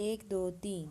1 2 3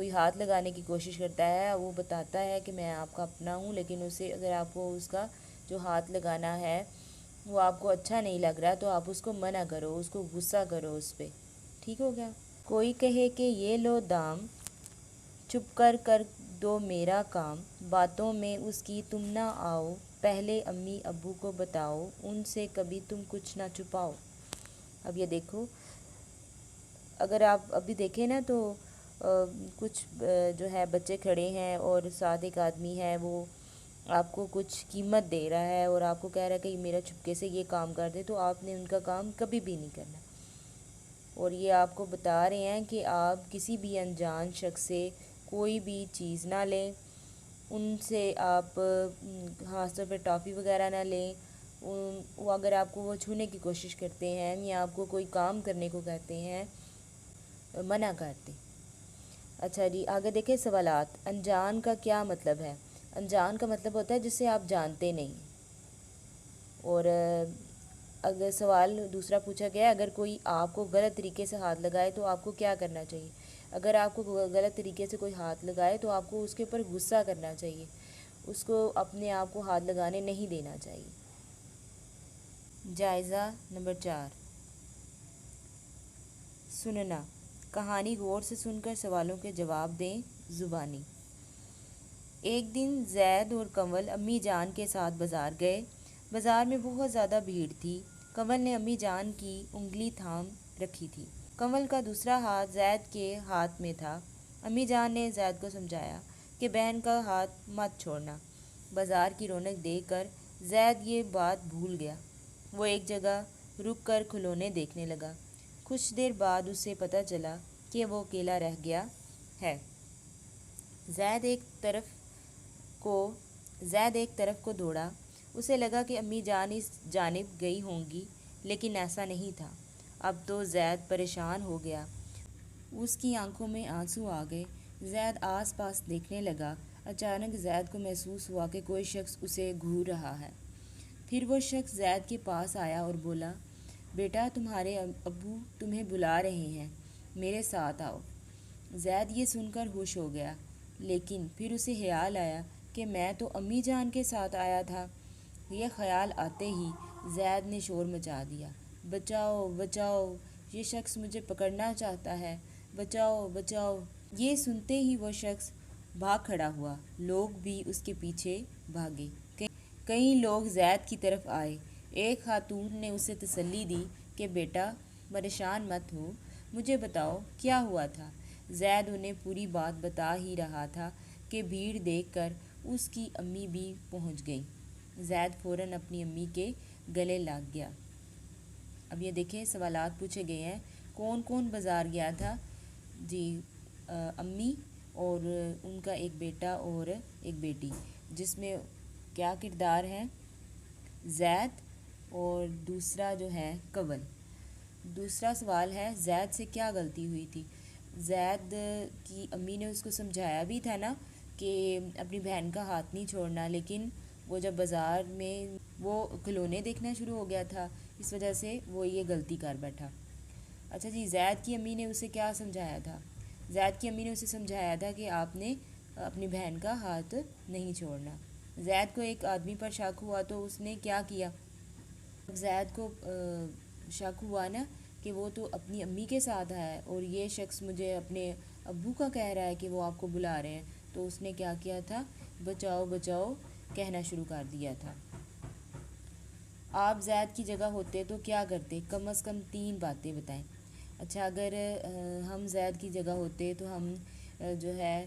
کوئی ہاتھ لگانے کی کوشش کرتا ہے، وہ بتاتا ہے کہ میں آپ کا اپنا ہوں، لیکن اسے اگر آپ کو اس کا جو ہاتھ لگانا ہے وہ آپ کو اچھا نہیں لگ رہا تو آپ اس کو منع کرو، اس کو غصہ کرو اس پہ، ٹھیک ہو گیا۔ کوئی کہے کہ یہ لو دام، چپ کر کر دو میرا کام، باتوں میں اس کی تم نہ آؤ، پہلے امی ابو کو بتاؤ، ان سے کبھی تم کچھ نہ چھپاؤ۔ اب یہ دیکھو، اگر آپ ابھی دیکھیں نا تو کچھ جو ہے بچے کھڑے ہیں اور ساتھ ایک آدمی ہے، وہ آپ کو کچھ قیمت دے رہا ہے اور آپ کو کہہ رہا ہے کہ میرا چپکے سے یہ کام کر دے، تو آپ نے ان کا کام کبھی بھی نہیں کرنا۔ اور یہ آپ کو بتا رہے ہیں کہ آپ کسی بھی انجان شخص سے کوئی بھی چیز نہ لیں، ان سے آپ خاص طور پہ ٹافی وغیرہ نہ لیں، وہ اگر آپ کو وہ چھونے کی کوشش کرتے ہیں یا آپ کو کوئی کام کرنے کو کہتے ہیں منع کرتے۔ اچھا جی، آگے دیکھیں سوالات۔ انجان کا کیا مطلب ہے؟ انجان کا مطلب ہوتا ہے جسے آپ جانتے نہیں۔ اور اگر سوال دوسرا پوچھا گیا، اگر کوئی آپ کو غلط طریقے سے ہاتھ لگائے تو آپ کو کیا کرنا چاہیے؟ اگر آپ کو غلط طریقے سے کوئی ہاتھ لگائے تو آپ کو اس کے اوپر غصہ کرنا چاہیے، اس کو اپنے آپ کو ہاتھ لگانے نہیں دینا چاہیے۔ جائزہ نمبر 4، سننا۔ کہانی غور سے سن کر سوالوں کے جواب دیں زبانی۔ ایک دن زید اور کنول امی جان کے ساتھ بازار گئے۔ بازار میں بہت زیادہ بھیڑ تھی۔ کنول نے امی جان کی انگلی تھام رکھی تھی۔ کنول کا دوسرا ہاتھ زید کے ہاتھ میں تھا۔ امی جان نے زید کو سمجھایا کہ بہن کا ہاتھ مت چھوڑنا۔ بازار کی رونق دیکھ کر زید یہ بات بھول گیا۔ وہ ایک جگہ رک کر کھلونے دیکھنے لگا۔ کچھ دیر بعد اسے پتہ چلا کہ وہ اکیلا رہ گیا ہے۔ زید ایک طرف کو دوڑا۔ اسے لگا کہ امی جان اس جانب گئی ہوں گی، لیکن ایسا نہیں تھا۔ اب تو زید پریشان ہو گیا۔ اس کی آنکھوں میں آنسو آ گئے۔ زید آس پاس دیکھنے لگا۔ اچانک زید کو محسوس ہوا کہ کوئی شخص اسے گھور رہا ہے۔ پھر وہ شخص زید کے پاس آیا اور بولا، بیٹا تمہارے ابو تمہیں بلا رہے ہیں، میرے ساتھ آؤ۔ زید یہ سن کر ہوش ہو گیا، لیکن پھر اسے خیال آیا کہ میں تو امی جان کے ساتھ آیا تھا۔ یہ خیال آتے ہی زید نے شور مچا دیا، بچاؤ بچاؤ، یہ شخص مجھے پکڑنا چاہتا ہے، بچاؤ بچاؤ۔ یہ سنتے ہی وہ شخص بھاگ کھڑا ہوا۔ لوگ بھی اس کے پیچھے بھاگے۔ کئی لوگ زید کی طرف آئے۔ ایک خاتون نے اسے تسلی دی کہ بیٹا پریشان مت ہو، مجھے بتاؤ کیا ہوا تھا۔ زید انہیں پوری بات بتا ہی رہا تھا کہ بھیڑ دیکھ کر اس کی امی بھی پہنچ گئی۔ زید فوراً اپنی امی کے گلے لگ گیا۔ اب یہ دیکھیں سوالات پوچھے گئے ہیں۔ کون کون بازار گیا تھا؟ جی، امی اور ان کا ایک بیٹا اور ایک بیٹی، جس میں کیا کردار ہے؟ زید اور دوسرا جو ہے کنول۔ دوسرا سوال ہے زید سے کیا غلطی ہوئی تھی؟ زید کی امی نے اس کو سمجھایا بھی تھا نا کہ اپنی بہن کا ہاتھ نہیں چھوڑنا، لیکن وہ جب بازار میں وہ کھلونے دیکھنا شروع ہو گیا تھا، اس وجہ سے وہ یہ غلطی کر بیٹھا۔ اچھا جی، زید کی امی نے اسے کیا سمجھایا تھا؟ زید کی امی نے اسے سمجھایا تھا کہ آپ نے اپنی بہن کا ہاتھ نہیں چھوڑنا۔ زید کو ایک آدمی پر شک ہوا تو اس نے کیا کیا؟ زید کو شک ہوا نا کہ وہ تو اپنی امی کے ساتھ ہے اور یہ شخص مجھے اپنے ابو کا کہہ رہا ہے کہ وہ آپ کو بلا رہے ہیں، تو اس نے کیا کیا تھا؟ بچاؤ بچاؤ کہنا شروع کر دیا تھا۔ آپ زید کی جگہ ہوتے تو کیا کرتے؟ کم از کم 3 باتیں بتائیں۔ اچھا، اگر ہم زید کی جگہ ہوتے تو ہم جو ہے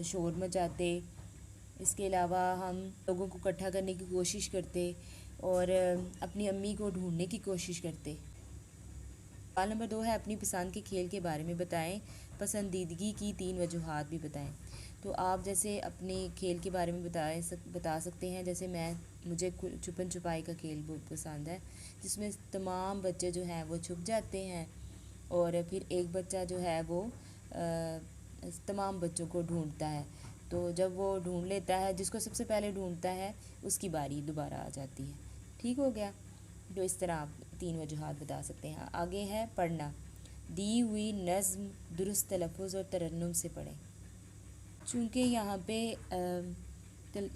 شور مچاتے، اس کے علاوہ ہم لوگوں کو اکٹھا کرنے کی کوشش کرتے اور اپنی امی کو ڈھونڈنے کی کوشش کرتے۔ سوال نمبر 2 ہے اپنی پسند کے کھیل کے بارے میں بتائیں، پسندیدگی کی 3 وجوہات بھی بتائیں۔ تو آپ جیسے اپنے کھیل کے بارے میں بتا سکتے ہیں، جیسے مجھے چھپن چھپائی کا کھیل بہت پسند ہے، جس میں تمام بچے جو ہیں وہ چھپ جاتے ہیں اور پھر ایک بچہ جو ہے وہ تمام بچوں کو ڈھونڈتا ہے، تو جب وہ ڈھونڈ لیتا ہے، جس کو سب سے پہلے ڈھونڈتا ہے اس کی باری دوبارہ آ جاتی ہے۔ ٹھیک ہو گیا؟ تو اس طرح آپ 3 وجوہات بتا سکتے ہیں۔ آگے ہے پڑھنا۔ دی ہوئی نظم درست تلفظ اور ترنم سے پڑھیں۔ چونکہ یہاں پہ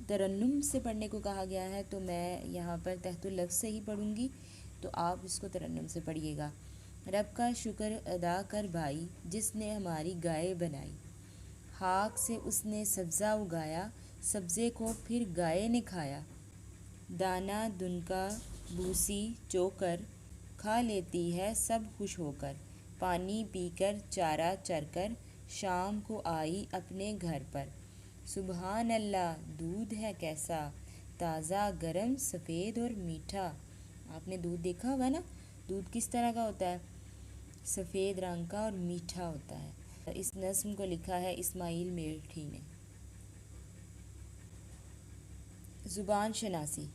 ترنم سے پڑھنے کو کہا گیا ہے تو میں یہاں پر تحت اللفظ سے ہی پڑھوں گی، تو آپ اس کو ترنم سے پڑھیے گا۔ رب کا شکر ادا کر بھائی، جس نے ہماری گائے بنائی، خاک سے اس نے سبزہ اگایا، سبزے کو پھر گائے نے کھایا۔ دانہ دن کا بھوسی چوکر، کھا لیتی ہے سب خوش ہو کر۔ پانی پی کر چارہ چر کر، شام کو آئی اپنے گھر پر۔ سبحان اللہ، دودھ ہے کیسا، تازہ گرم سفید اور میٹھا۔ آپ نے دودھ دیکھا ہوگا نا، دودھ کس طرح کا ہوتا ہے، سفید رنگ کا اور میٹھا ہوتا ہے۔ اس نظم کو لکھا ہے اسماعیل میرٹھی نے۔ زبان شناسی۔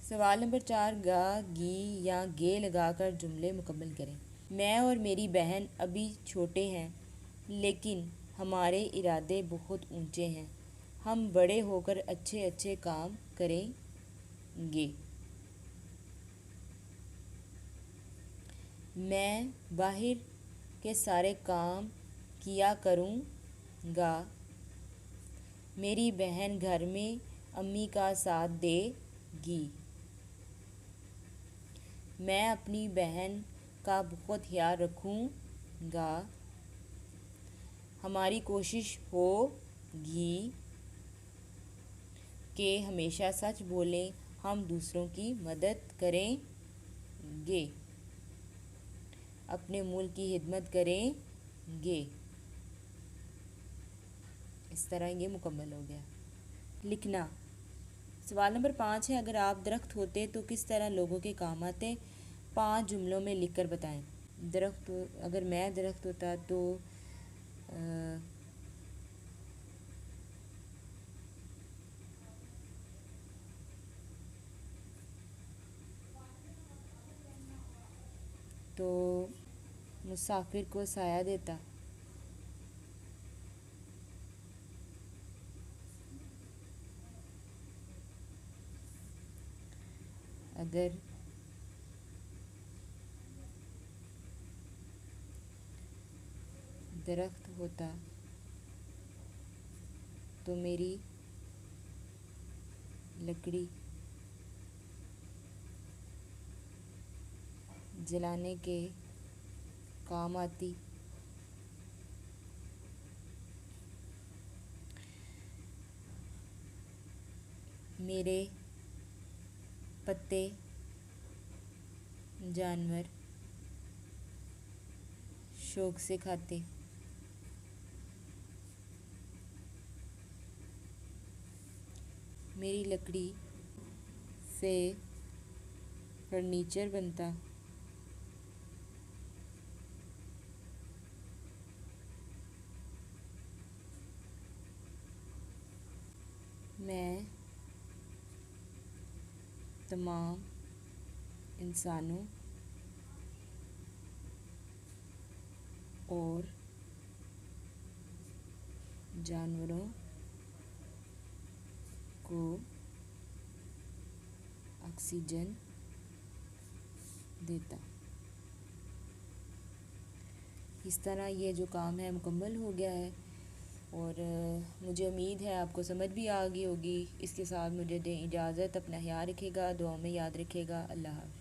سوال نمبر 4، گا، گی یا گے لگا کر جملے مکمل کریں۔ میں اور میری بہن ابھی چھوٹے ہیں، لیکن ہمارے ارادے بہت اونچے ہیں۔ ہم بڑے ہو کر اچھے اچھے کام کریں گے۔ میں باہر کے سارے کام کیا کروں گا۔ میری بہن گھر میں امی کا ساتھ دے گی۔ میں اپنی بہن کا بہت خیال رکھوں گا۔ ہماری کوشش ہوگی کہ ہمیشہ سچ بولیں، ہم دوسروں کی مدد کریں گے، اپنے ملک کی خدمت کریں گے۔ اس طرح یہ مکمل ہو گیا۔ لکھنا۔ سوال نمبر 5 ہے، اگر آپ درخت ہوتے تو کس طرح لوگوں کے کام آتے؟ 5 جملوں میں لکھ کر بتائیں۔ اگر میں درخت ہوتا تو مسافر کو سایہ دیتا۔ اگر درخت ہوتا تو میری لکڑی جلانے کے کام آتی۔ میرے پتے جانور شوق سے کھاتے۔ میری لکڑی سے فرنیچر بنتا۔ میں تمام انسانوں اور جانوروں کو آکسیجن دیتا۔ اس طرح یہ جو کام ہے مکمل ہو گیا ہے، اور مجھے امید ہے آپ کو سمجھ بھی آ گئی ہوگی۔ اس کے ساتھ مجھے دیں اجازت، اپنا خیال رکھے گا، دعاؤں میں یاد رکھے گا۔ اللہ حافظ۔